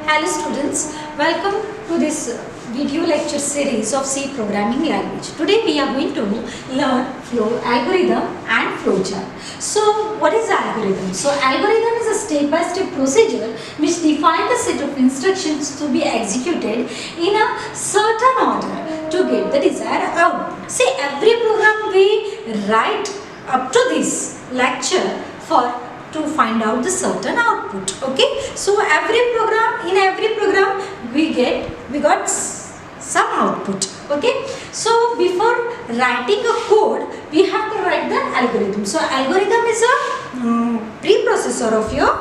Hello students, welcome to this video lecture series of C programming language. Today we are going to learn flow algorithm and flowchart. So what is algorithm? So algorithm is a step-by-step procedure which defines the set of instructions to be executed in a certain order to get the desired output. See, every program we write up to this lecture to find out the certain output. Okay, so in every program we got some output. Okay, so before writing a code we have to write the algorithm. So algorithm is a preprocessor of your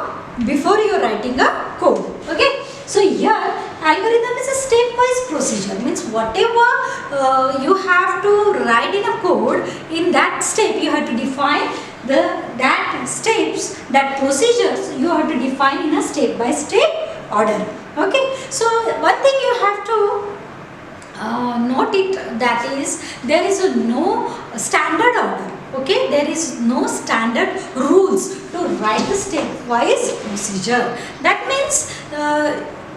before you are writing a code. Okay, so here algorithm is a stepwise procedure, means whatever you have to write in a code, in that step you have to define that procedures you have to define in a step by step order. Okay, so one thing you have to note it, that is there is no standard order. Okay, there is no standard rules to write the stepwise procedure. That means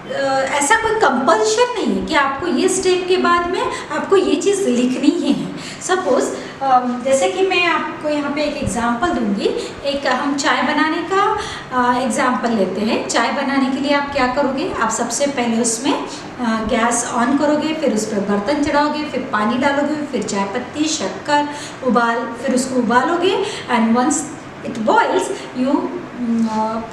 ऐसा कोई compulsion नहीं है कि आपको ये step के बाद में आपको ये चीज़ लिखनी ही है. सपोज जैसे कि मैं आपको यहाँ पे एक एग्जांपल दूंगी. एक हम चाय बनाने का एग्जांपल लेते हैं. चाय बनाने के लिए आप क्या करोगे, आप सबसे पहले उसमें गैस ऑन करोगे, फिर उस पर बर्तन चढ़ाओगे, फिर पानी डालोगे, फिर चाय पत्ती, शक्कर, फिर उसको उबालोगे and once it boils you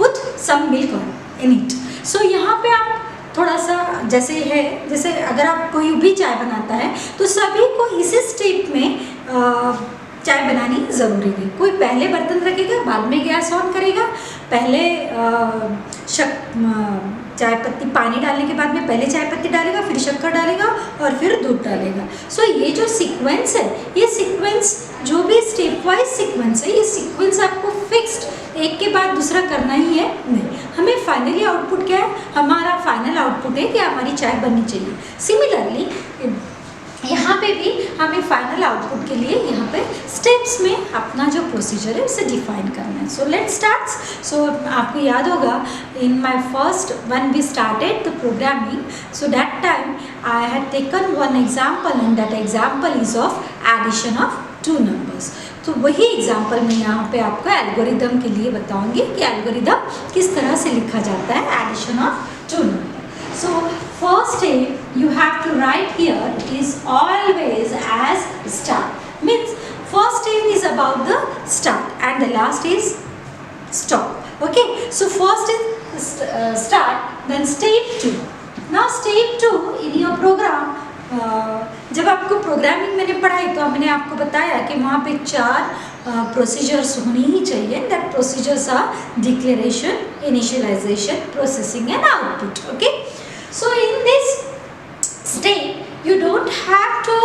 put some milk in it. So यहाँ पे आप थोड़ा सा जैसे अगर आप कोई भी चाय बनाता है तो सभी को इसी स्टेप में चाय बनानी ज़रूरी है. कोई पहले बर्तन रखेगा, बाद में गैस ऑन करेगा, पहले चाय पत्ती पानी डालने के बाद में पहले चाय पत्ती डालेगा, फिर शक्कर डालेगा और फिर दूध डालेगा. सो ये जो सीक्वेंस है, ये सीक्वेंस जो भी स्टेप वाइज सीक्वेंस है, ये सीक्वेंस आपको फिक्स्ड एक के बाद दूसरा करना ही है नहीं. हमें फाइनली आउटपुट क्या है, हमारा फाइनल आउटपुट है कि हमारी चाय बननी चाहिए. सिमिलरली यहाँ पे भी हमें फाइनल आउटपुट के लिए यहाँ पे स्टेप्स में अपना जो प्रोसीजर है उसे डिफाइन करना है. So let's start. सो आपको याद होगा in my first when we started the programming, so that time I had taken one example and that example is of addition of two numbers. तो वही एग्जांपल मैं यहाँ पे आपको एल्गोरिदम के लिए बताऊंगी कि एल्गोरिदम किस तरह से लिखा जाता है addition of two number. So first step you have to write here is always as start. Means first step is about the start and the last is stop. Okay, so first is start, then step 2. Now step 2 in your program, जब आपको programming मैंने पढ़ाई तो मैंने आपको बताया कि वहाँ पे 4 प्रोसीजर्स होनी ही चाहिए. That procedures are declaration, initialization, processing and output. Okay, so in this step you don't have to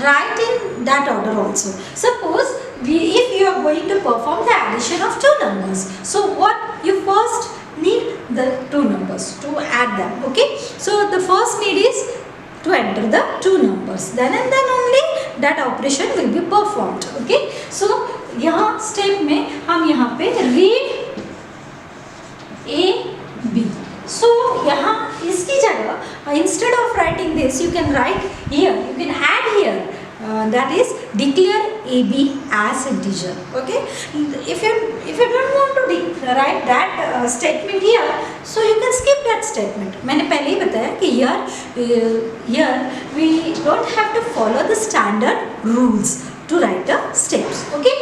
write in that order also. Suppose if you are going to perform the addition of two numbers, so what you first need the two numbers to add them. Okay, so the first need is to enter the two numbers, then and then only that operation will be performed. Okay, so यहाँ step में हम यहाँ पे read A B. So यहाँ इसकी जगह instead of writing this you can write here, you can add here that is declare AB as integer. Okay, if you don't want to write that statement here, so you can skip that statement. मैंने पहले ही बताया कि here we don't have to follow the standard rules to write the steps. Okay,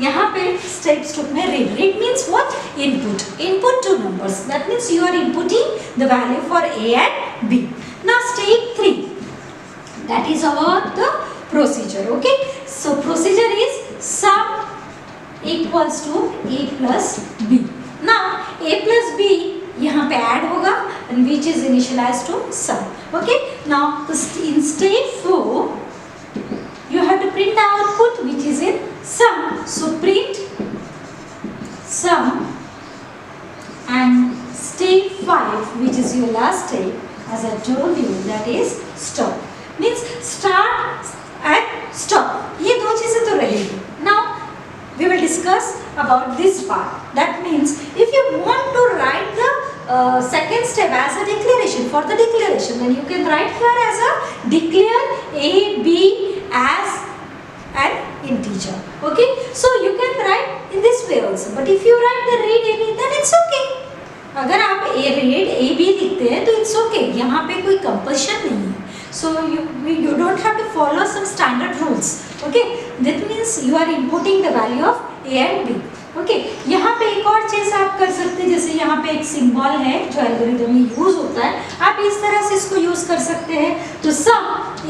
यहाँ पे steps 2 में read means what? Input two numbers. That means you are inputting the value for A and B. Now step 3, that is about the procedure. Okay, so procedure is sum equals to A plus B. Now A plus B यहाँ पे add होगा and which is initialized to sum. Okay, now in step 4 you have to print the output which is in sum. So print sum, and step 5 which is your last step, as I told you, that is stop. Means start and stop. ये दो चीजें तो रहेगी. Now we will discuss about this part. That means if you want to write the second step as a declaration. For the declaration, then you can write here as a declare a b as an integer. Okay, so you can write in this way also. But if you write the read a b, then it's okay. अगर आप read a b लिखते हैं तो it's okay. यहाँ पे कोई compulsion नहीं है. So you don't have to follow some standard rules. Okay, that means you are importing the value of a and b. Okay यहाँ पे एक और चीज़ आप कर सकते हैं, जैसे यहाँ पे एक सिंबल है जो एल्गोरिथम में यूज होता है, आप इस तरह से इसको यूज कर सकते हैं. तो सम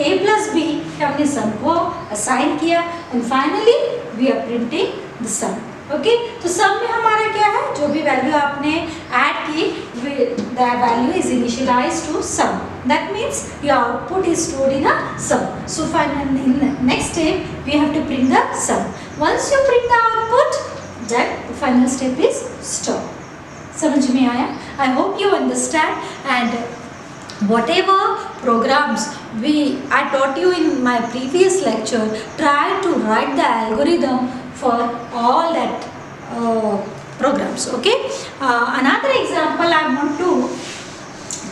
a प्लस बी, हमने सम को असाइन किया and finally we are printing the sum. Okay, तो सम में हमारा क्या है, जो भी वैल्यू आपने ऐड की the value is initialized to sum. That means your output is stored in a sum. So final in next step we have to print the sum. Once you print the output, that the final step is stop. समझ में आया? I hope you understand. And whatever programs I taught you in my previous lecture, try to write the algorithm for all that programs. Okay. Another example I want to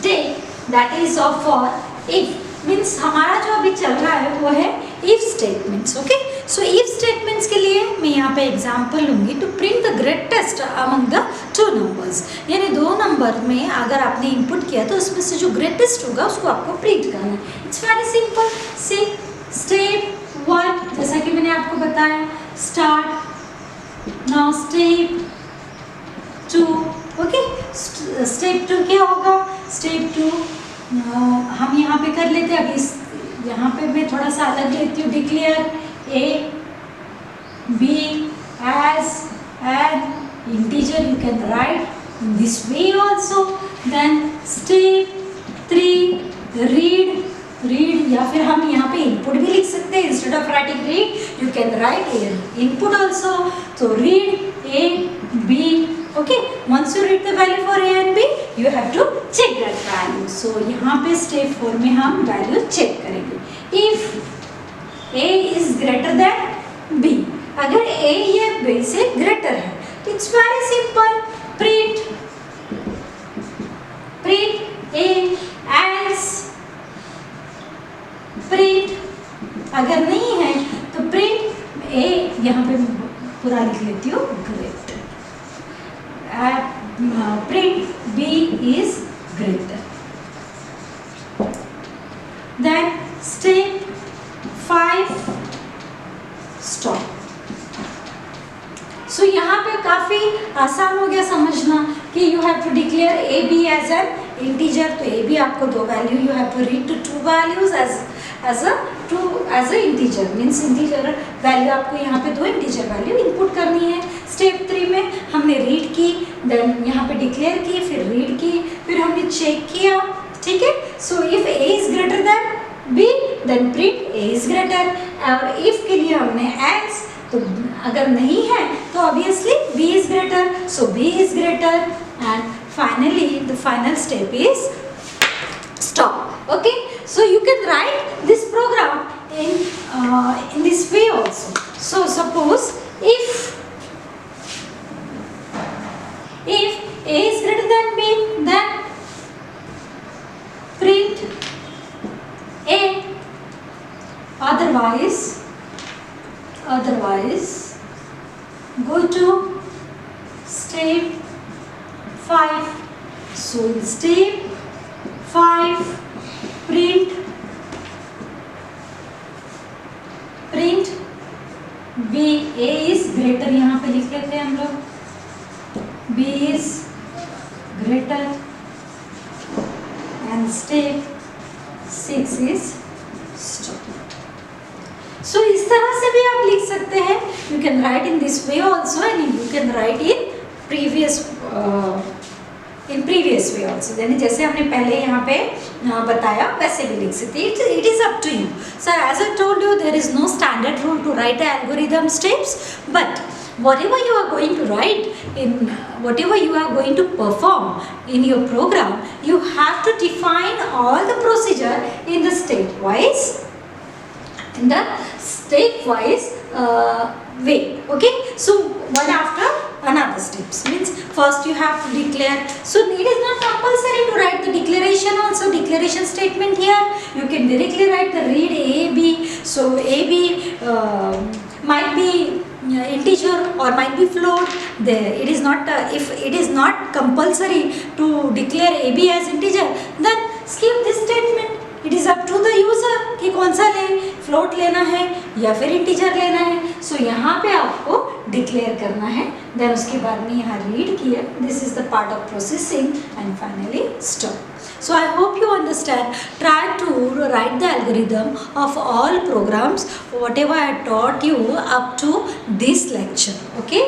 take, that is of for if. Means हमारा जो अभी चल रहा है वो है if statements. Okay, so if statements के लिए मैं यहाँ पे एग्जांपल लूँगी to print the greatest among the two numbers. यानी दो नंबर में अगर आपने इनपुट किया तो उसमें से जो ग्रेटेस्ट होगा उसको आपको प्रिंट करना है. It's very simple. See step 1, जैसा कि मैंने आपको बताया, start. Now step 2. Okay, step 2 क्या होगा? स्टेप 2 हम यहाँ पे कर लेते हैं. अभी इस यहाँ पे मैं थोड़ा सा अलग लेती हूँ. Declare a b as an integer. You can write in this way also. Then step 3 read, या फिर हम यहाँ पे इनपुट भी लिख सकते हैं. Instead of writing read you can write input also. तो read A B. Okay, once you read the value for a and b, you have to check that value. So यहाँ पे step 4 में हम value check करेंगे. If a is greater than b, अगर a या b से greater है तो it's very simple. print a as. print अगर नहीं है तो print a, यहाँ पे पूरा लिख लेती हूँ, great. Print b is greater. Then step 5 stop. So यहाँ पे काफ़ी आसान हो गया समझना कि you have to declare a b as an integer. तो a b आपको दो value, you have to read to two values as a integer. Means integer value आपको यहाँ पे दो इंटीजर वैल्यू इनपुट करनी है. स्टेप 3 में हमने रीड की, देन यहाँ पे डिक्लेयर की, फिर रीड की, फिर हमने चेक किया. ठीक है. So if a is greater than b, then print a is greater. और इफ के लिए हमने else, तो अगर नहीं है तो obviously b is greater. So b is greater and finally the final step is stop. Okay, so you can write this program in this way also. So suppose if a is greater than b, then print a. Otherwise go to step 5. So in step 5 print b. a is greater, यहाँ पे लिख लेते हैं हम लोग, b is greater and step 6 is stop. So इस तरह से भी आप लिख सकते हैं. You can write in this way also and you can write in previous way also. यानी जैसे हमने पहले यहाँ पे बताया वैसे भी लिख सकते हैं. It is up to you. So as I told you, there is no standard rule to write the algorithm steps, but whatever you are going to write in, whatever you are going to perform in your program, you have to define all the procedure in the stepwise way. Okay, so one after another steps. Means first you have to declare. So it is not compulsory to write the declaration also, declaration statement here. You can directly write the read a b. So a b might be integer or might be float. There it is not if it is not compulsory to declare a b as integer, then skip this statement. It is up to the user कि कौन सा ले, float लेना है या फिर integer लेना है. सो यहाँ पे आपको डिक्लेयर करना है. देन उसके बाद में यहाँ रीड किया. This is the part of processing and finally stop. So I hope you understand. Try to write the algorithm of all programs whatever I taught you up to this lecture. Okay.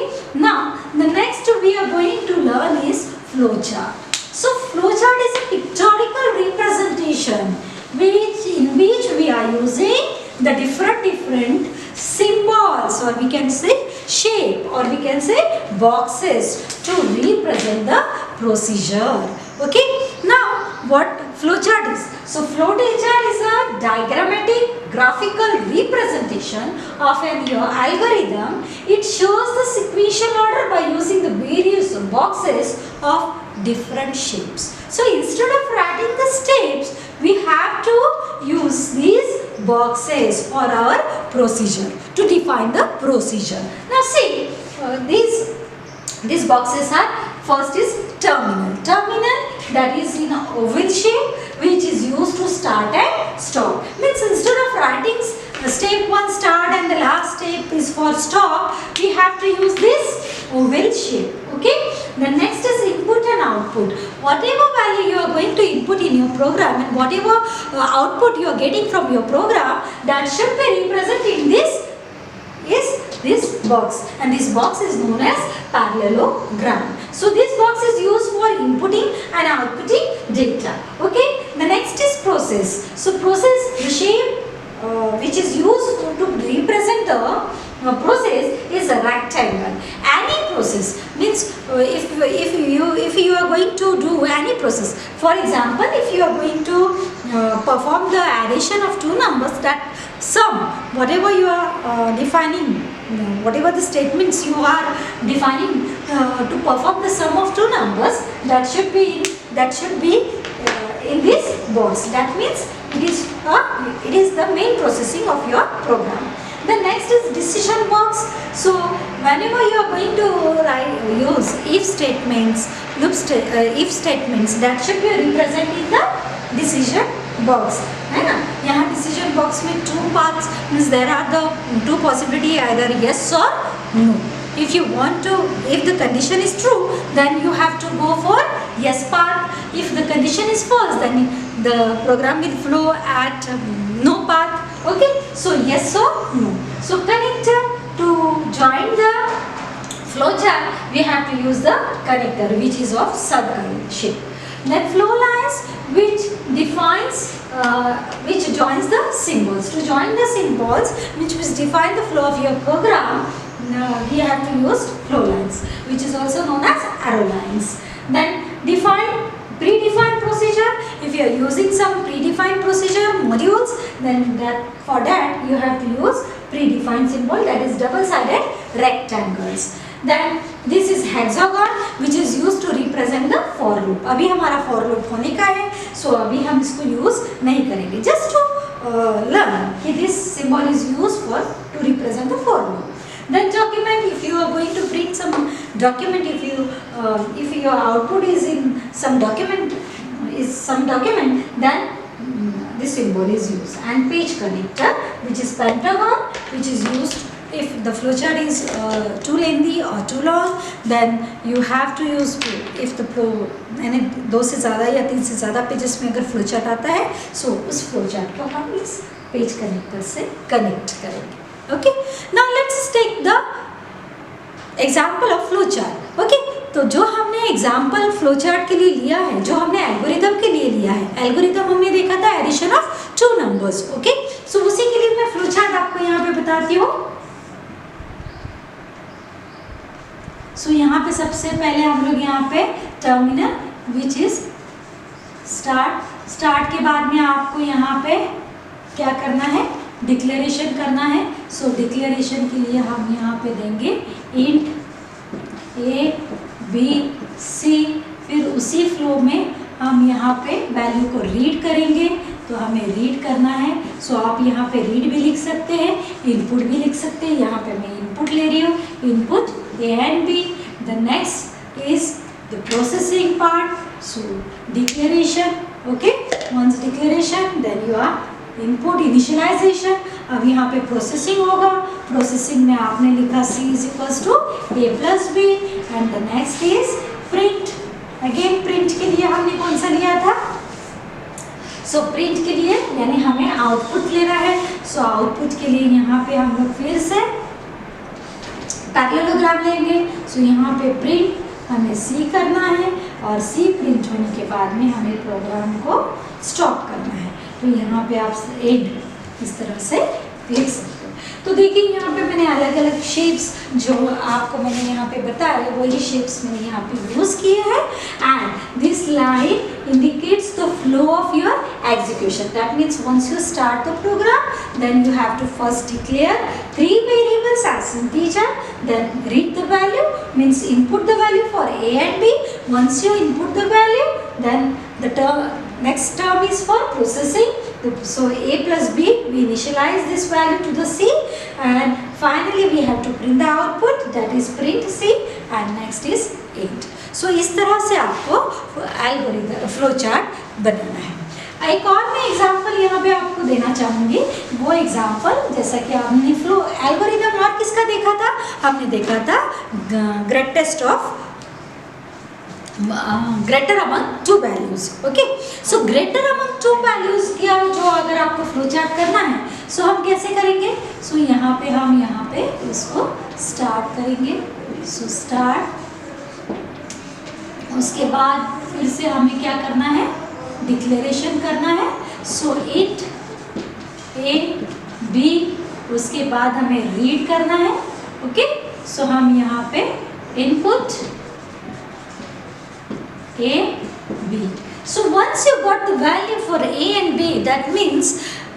Now the next we are going to learn is flowchart. So flowchart is a pictorial representation in which we are using the different symbols, or we can say shape, or we can say boxes to represent the procedure. Okay. Now what flowchart is? So flowchart is a diagrammatic graphical representation of an algorithm. It shows the sequential order by using the various boxes of different shapes. So instead of writing the steps, we have to use these boxes for our procedure to define the procedure. Now see, these boxes are, first is terminal. Terminal, that is in a oval shape, which is used to start and stop. Means instead of writing step 1 start and the last step is for stop, we have to use this oval shape. Okay. The next is input and output. Whatever value you are going to input in your program and whatever output you are getting from your program, that should be represented in this box, and this box is known as parallelogram. So this box is used for inputting and outputting data. Okay. The next is process. So process, the shape which is used to represent the process is a rectangle. Any process means if you are going to do any process, for example, if you are going to perform the addition of two numbers, that sum, whatever you are defining, whatever the statements you are defining to perform the sum of two numbers, that should be in this box. That means it is the main processing of your program. The next is decision box. So whenever you are going to use if statements, if statements, that should be represented in the decision box. है ना. यहाँ decision box में two paths, means there are the two possibility, either yes or no. If you want to, if the condition is true, then you have to go for yes path. If the condition is false, then the program will flow at no path. Okay. So yes or no. So connector, to join the flowchart, we have to use the connector, which is of circle shape. Then flow lines, which defines, which joins the symbols. To join the symbols, which define the flow of your program, we have to use flow lines, which is also known as arrow lines. Then define predefined procedure. If you are using some predefined procedure modules, then for that you have to use predefined symbol, that is double-sided rectangles. Then this is hexagon, which is used to represent the for loop. अभी हमारा for loop होने का है, so अभी हम इसको use नहीं करेंगे. Just to learn कि this symbol is used for to represent the for loop. Then document, if you are going to print some document, if your output is in some document, then this symbol is used. And page connector, which is pentagon, which is used if the flowchart is too lengthy or too long, then you have to use, if the flow यानी 2 से ज़्यादा या 3 से ज़्यादा pages में अगर flowchart आता है, so उस flowchart को हम इस page connector से connect करेंगे. Okay. Now let's take the example of flowchart. Okay. तो जो हमने एग्जाम्पल फ्लोचार्ट के लिए लिया है, जो हमने एल्गोरिदम के लिए लिया है, एल्गोरिदम हमने देखा था addition of two numbers. Okay. So उसी के लिए मैं फ्लोचार्ट आपको यहाँ पे बताती हूँ. सो यहाँ पे सबसे पहले हम लोग यहाँ पे टर्मिनल, विच इज स्टार्ट के बाद में आपको यहाँ पे क्या करना है, डिक्लेरेशन करना है. सो डिक्लेरेशन के लिए हम यहाँ पे देंगे इंट A B C, फिर उसी फ्लो में हम यहाँ पे वैल्यू को रीड करेंगे, तो हमें रीड करना है। सो आप यहाँ पे रीड भी लिख सकते हैं, इनपुट भी लिख सकते हैं। यहाँ पे मैं इनपुट ले रही हूँ, input A and B। The next is the processing part, so declaration. Okay, once declaration then you are input initialization. अब यहाँ पे प्रोसेसिंग होगा, प्रोसेसिंग में आपने लिखा C is equals to A plus B, and the next is print. Again print के लिए हमने कौन सा लिया था? सो प्रिंट के लिए यानी हमें आउटपुट लेना है। सो आउटपुट के लिए यहाँ पे हम लोग फिर से पैरेललोग्राम लेंगे। सो यहाँ पे प्रिंट हमें C करना है, और C प्रिंट होने के बाद में हमें प्रोग्राम को स्टॉप करना है। तो यहाँ पे आप एंड इस तरह से लिख सकते हो। तो देखिए यहाँ पे मैंने अलग अलग शेप्स जो आपको मैंने यहाँ पे बताया, वही शेप्स मैंने यहाँ पे यूज़ किए हैं। And this line indicates the flow of your execution. That means once you start the program, then you have to first declare 3 variables as integer, then read the value, means input the value for A and B. Once you input the value, then the next term is for processing. So A plus B, we initialize this value to the C, and finally we have to print the output, that is print C, and next is 8. So इस तरह से आपको algorithm flow chart बनाना है। एक और मैं example यहाँ पे आपको देना चाहूँगी। वो एग्जांपल जैसा कि आपने फ्लो एल्गोरिथम और किसका देखा था? हमने देखा था greatest of greater among to values. Okay, so greater among to values क्या जो अगर आपको फ्लो चार्ट करना है, सो हम कैसे करेंगे? सो यहाँ पे हम यहाँ पे इसको स्टार्ट करेंगे। सो स्टार्ट, उसके बाद फिर से हमें क्या करना है? डिक्लेरेशन करना है। सो इट A B, उसके बाद हमें रीड करना है। ओके, सो हम यहाँ पे input A B. So once you got the value for A and B, that means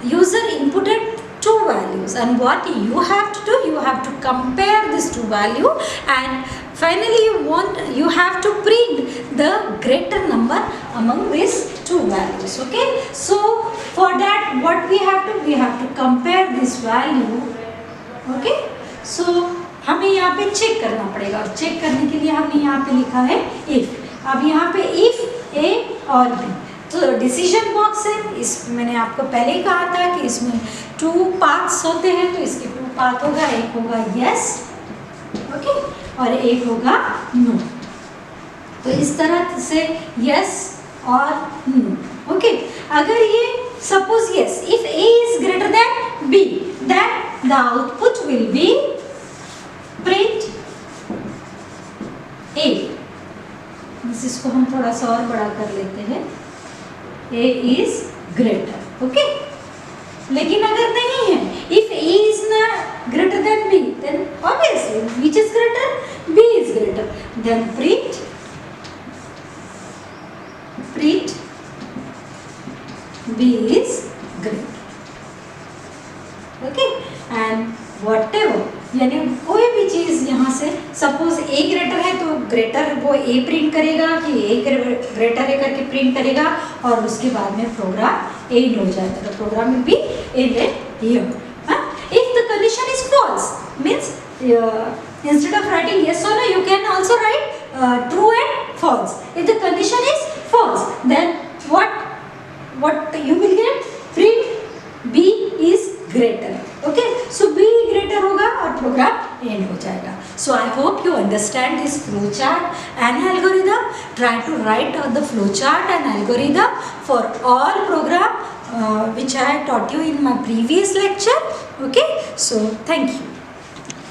user inputted two values, and what you have to do, you have to compare these two value, and finally you have to print the greater number among these two values. Okay, so for that what we have to compare this value. Okay, so हमें यहाँ पे check करना पड़ेगा, और check करने के लिए हमने यहाँ पे लिखा है if। अब यहाँ पे if A और B, तो डिसीजन बॉक्स है। इस मैंने आपको पहले ही कहा था कि इसमें 2 पाथ्स होते हैं, तो इसके 2 पाथ होगा, एक होगा यस, ओके, और एक होगा नो। तो इस तरह से यस और नो। ओके, अगर ये suppose yes, if A is greater than B, then the output will be print A। इसको हम थोड़ा सा और बड़ा कर लेते हैं, A इज ग्रेटर। ओके, लेकिन अगर नहीं है, if A is not greater than B, then obviously which is greater? B is greater, then print B is greater. Okay, and whatever, यानी कोई भी चीज़ यहाँ से सपोज A ग्रेटर है, तो ग्रेटर वो A प्रिंट करेगा कि A ग्रेटर है करके प्रिंट करेगा, और उसके बाद में प्रोग्राम एंड हो जाएगा। तो program will be ended here. If the condition is false, means instead of writing yes or no, you can also write true and false. If the condition is false, then what you will get? Print B is greater. Okay, so B greater होगा और programme and हो जाएगा। So I hope you understand this flow chart and algorithm. Try to write the flow chart and algorithm for all program which I taught you in my previous lecture. Okay, so thank you.